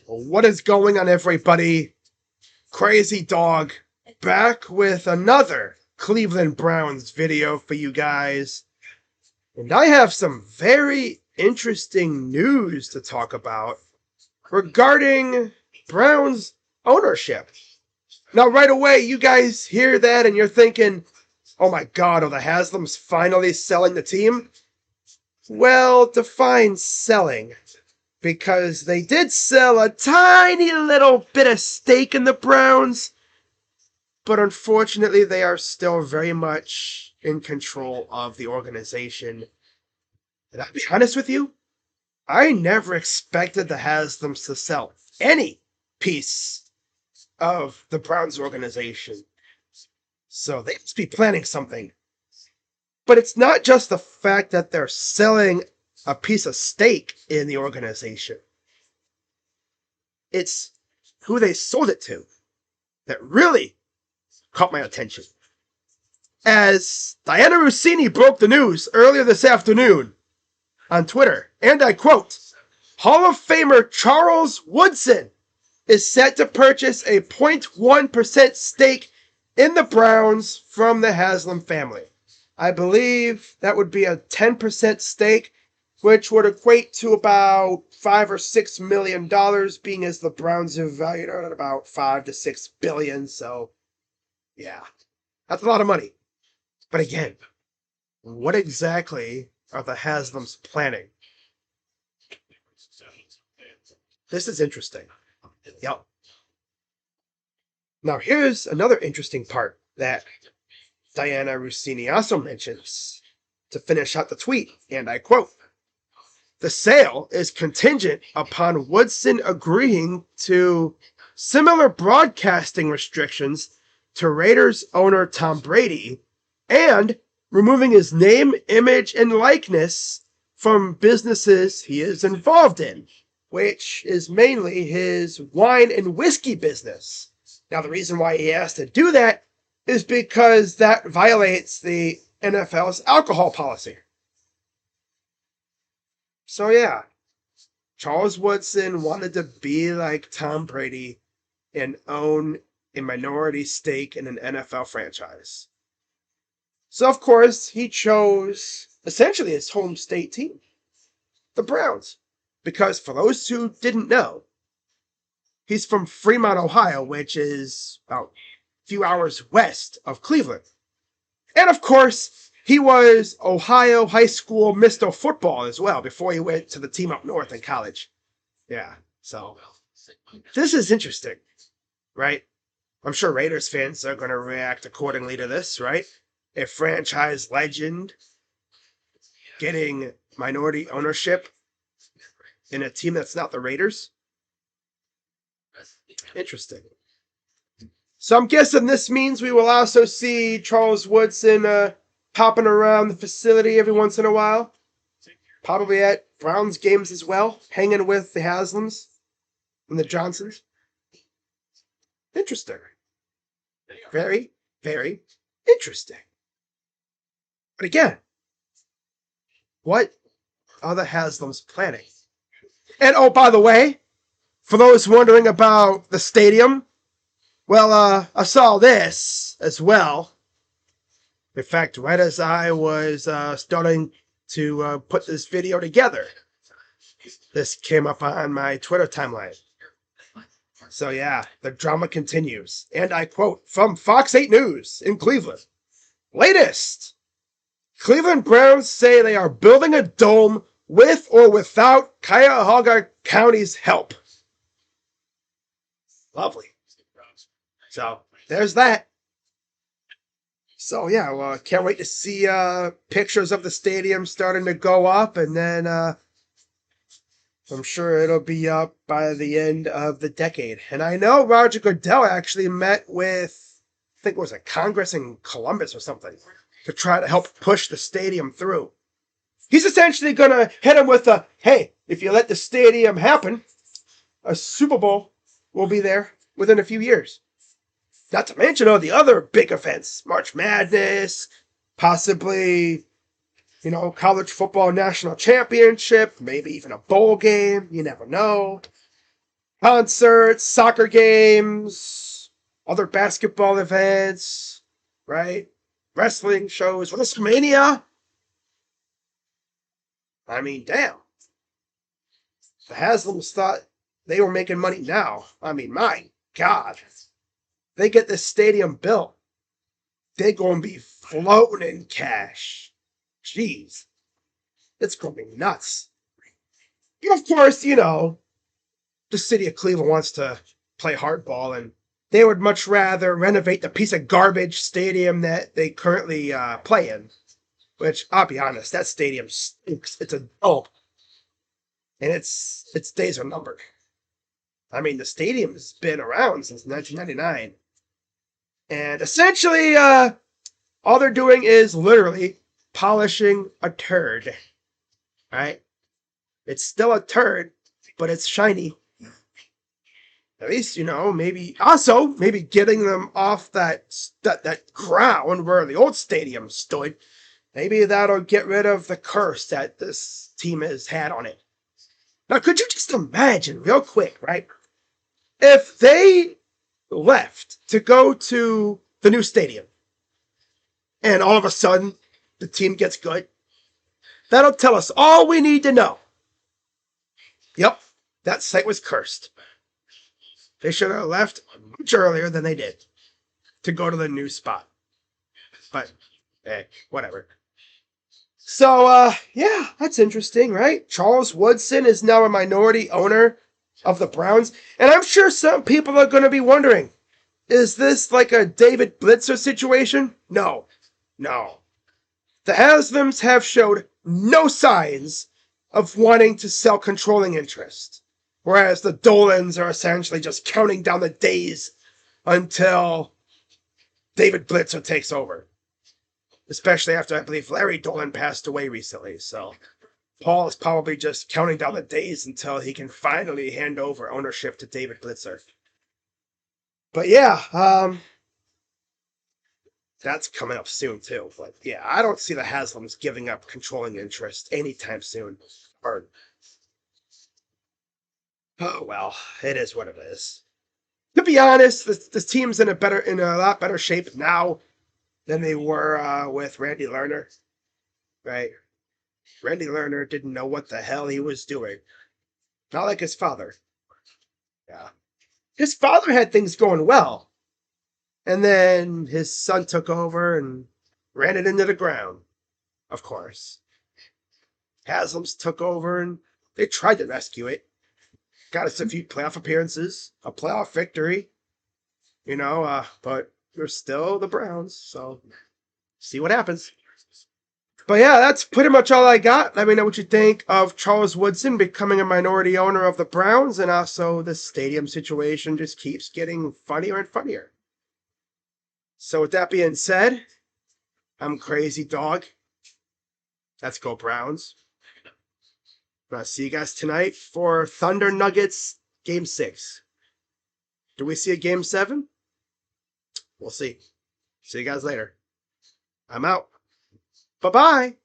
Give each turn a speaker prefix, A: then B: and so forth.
A: What is going on, everybody? Crazy Dog back with another Cleveland Browns video for you guys. And I have some very interesting news to talk about regarding Browns ownership. Now, right away, you guys hear that and you're thinking, oh my God, are the Haslams finally selling the team? Well, define selling. Because they did sell a tiny little bit of stake in the Browns, but unfortunately they are still very much in control of the organization. And I'll be honest with you, I never expected the Haslams to sell any piece of the Browns organization. So they must be planning something. But it's not just the fact that they're selling a piece of stake in the organization. It's who they sold it to that really caught my attention. As Diana Rossini broke the news earlier this afternoon on Twitter, and I quote, Hall of Famer Charles Woodson is set to purchase a 0.1% stake in the Browns from the Haslam family. I believe that would be a 10% stake, which would equate to about $5 or $6 million, being as the Browns are valued at about $5 to $6 billion. So, yeah, that's a lot of money. But again, what exactly are the Haslams planning? This is interesting. Yep. Now, here's another interesting part that Diana Rossini also mentions to finish out the tweet, and I quote, the sale is contingent upon Woodson agreeing to similar broadcasting restrictions to Raiders owner Tom Brady and removing his name, image, and likeness from businesses he is involved in, which is mainly his wine and whiskey business. Now, the reason why he has to do that is because that violates the NFL's alcohol policy. So yeah, Charles Woodson wanted to be like Tom Brady and own a minority stake in an NFL franchise. So of course, he chose essentially his home state team, the Browns. Because for those who didn't know, he's from Fremont, Ohio, which is about a few hours west of Cleveland. And of course, he was Ohio high school Mr. Football as well before he went to the team up north in college. Yeah, so this is interesting, right? I'm sure Raiders fans are going to react accordingly to this, right? A franchise legend getting minority ownership in a team that's not the Raiders. Interesting. So I'm guessing this means we will also see Charles Woodson popping around the facility every once in a while. Probably at Browns games as well, hanging with the Haslams and the Johnsons. Interesting. Very, very interesting. But again, what are the Haslams planning? And oh, by the way, for those wondering about the stadium, well, I saw this as well. In fact, right as I was starting to put this video together, this came up on my Twitter timeline. So yeah, the drama continues. And I quote from Fox 8 News in Cleveland. Latest. Cleveland Browns say they are building a dome with or without Cuyahoga County's help. Lovely. So there's that. So yeah, well, can't wait to see pictures of the stadium starting to go up, and then I'm sure it'll be up by the end of the decade. And I know Roger Goodell actually met with, I think it was a Congress in Columbus or something, to try to help push the stadium through. He's essentially going to hit him with a, hey, if you let the stadium happen, a Super Bowl will be there within a few years. Not to mention all the other big events, March Madness, possibly You know, college football national championship, maybe even a bowl game. You never know. Concerts, soccer games, other basketball events, right? Wrestling shows, WrestleMania. I mean, damn. The Haslams thought they were making money now. I mean, my God. They get this stadium built. They're going to be floating in cash. Jeez. It's going to be nuts. And of course, you know, the city of Cleveland wants to play hardball, and they would much rather renovate the piece of garbage stadium that they currently play in. Which, I'll be honest, that stadium stinks. It's a dump. And its days are numbered. I mean, the stadium's been around since 1999. And essentially, all they're doing is literally polishing a turd. Right? It's still a turd, but it's shiny. At least, you know, maybe getting them off that ground where the old stadium stood. Maybe that'll get rid of the curse that this team has had on it. Now, could you just imagine, real quick, right? If they left to go to the new stadium, and all of a sudden, the team gets good, that'll tell us all we need to know. Yep, that site was cursed. They should have left much earlier than they did to go to the new spot. But, hey, whatever. So, yeah, that's interesting, right? Charles Woodson is now a minority owner of the Browns. And I'm sure some people are going to be wondering, is this like a David Blitzer situation? No. The Haslams have showed no signs of wanting to sell controlling interest. Whereas the Dolans are essentially just counting down the days until David Blitzer takes over. Especially after, I believe, Larry Dolan passed away recently. So Paul is probably just counting down the days until he can finally hand over ownership to David Blitzer. But yeah, that's coming up soon too. But yeah, I don't see the Haslams giving up controlling interest anytime soon. Or, oh well, it is what it is. To be honest, this team's in a lot better shape now than they were with Randy Lerner, right? Randy Lerner didn't know what the hell he was doing. Not like his father. Yeah. His father had things going well. And then his son took over and ran it into the ground. Of course. Haslams took over and they tried to rescue it. Got us a few playoff appearances, a playoff victory. You know, but we're still the Browns, so see what happens. But yeah, that's pretty much all I got. Let me know what you think of Charles Woodson becoming a minority owner of the Browns, and also the stadium situation just keeps getting funnier and funnier. So with that being said, I'm Crazy Dog. Let's go Browns. I'll see you guys tonight for Thunder Nuggets Game 6. Do we see a Game 7? We'll see. See you guys later. I'm out. Bye-bye.